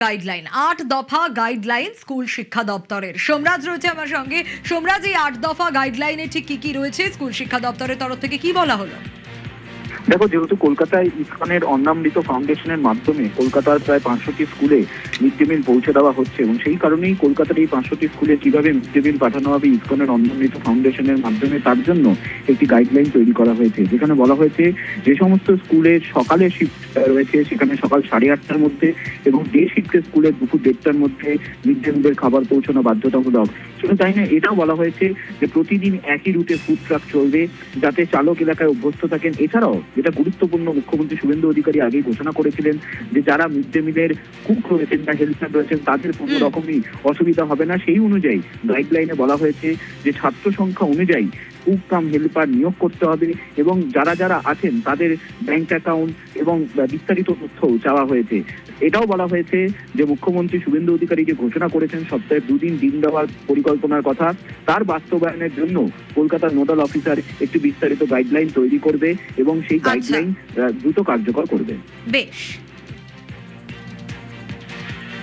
Guideline ৮ দফা guideline school শিক্ষা দপ্তরের। সোমরাজ রয়েছে আমার সঙ্গে। সোমরাজ, এই ৮ দফা গাইডলাইনে ঠিক কি কি রয়েছে? স্কুল শিক্ষা দপ্তরের তরফ থেকে কি বলা হলো? দেখো, যেহেতু কলকাতায় ইসকনের অন্নামৃত ফাউন্ডেশনের মাধ্যমে কলকাতার প্রায় 500টি স্কুলে মিড ডে মিল পৌঁছে দেওয়া হচ্ছে এবং সেই কারণেই কলকাতার এই 500টি স্কুলে কিভাবে মিড ডে মিল পাঠানো হবে ইসকনের অন্নামৃত ফাউন্ডেশনের মাধ্যমে, তার জন্য একটি গাইডলাইন তৈরি করা হয়েছে, যেখানে বলা হয়েছে যে সমস্ত স্কুলের সকালে শিফট রয়েছে সেখানে সকাল 8:30টার মধ্যে এবং ডে শিফটের স্কুলে দুপুর 1:30টার মধ্যে মিড ডে মিলের খাবার পৌঁছানো বাধ্যতামূলক। শুধু তাই না, এটাও বলা হয়েছে যে প্রতিদিন একই রুটে ফুড ট্রাক চলবে যাতে চালক এলাকায় অভ্যস্ত থাকেন। এছাড়াও যেটা গুরুত্বপূর্ণ, মুখ্যমন্ত্রী শুভেন্দু অধিকারী আগেই ঘোষণা করেছিলেন যে যারা মিড ডে মিলের কুক রয়েছেন বা হেল্পার রয়েছেন তাদের কোনো রকমই অসুবিধা হবে না। সেই অনুযায়ী গাইডলাইনে বলা হয়েছে যে ছাত্র সংখ্যা অনুযায়ী কুক কাম হেল্পার নিয়োগ করতে হবে এবং যারা যারা আছেন তাদের ব্যাংক অ্যাকাউন্ট এবং বিস্তারিত তথ্যও চাওয়া হয়েছে। এটাও বলা হয়েছে যে মুখ্যমন্ত্রী শুভেন্দু অধিকারী যে ঘোষণা করেছেন সপ্তাহে 2 দিন ডিম দেওয়ার পরিকল্পনার কথা, তার বাস্তবায়নের জন্য কলকাতার নোডাল অফিসার একটি বিস্তারিত গাইডলাইন তৈরি করবে এবং সেই গাইডলাইন দ্রুত কার্যকর করবে। বেশ।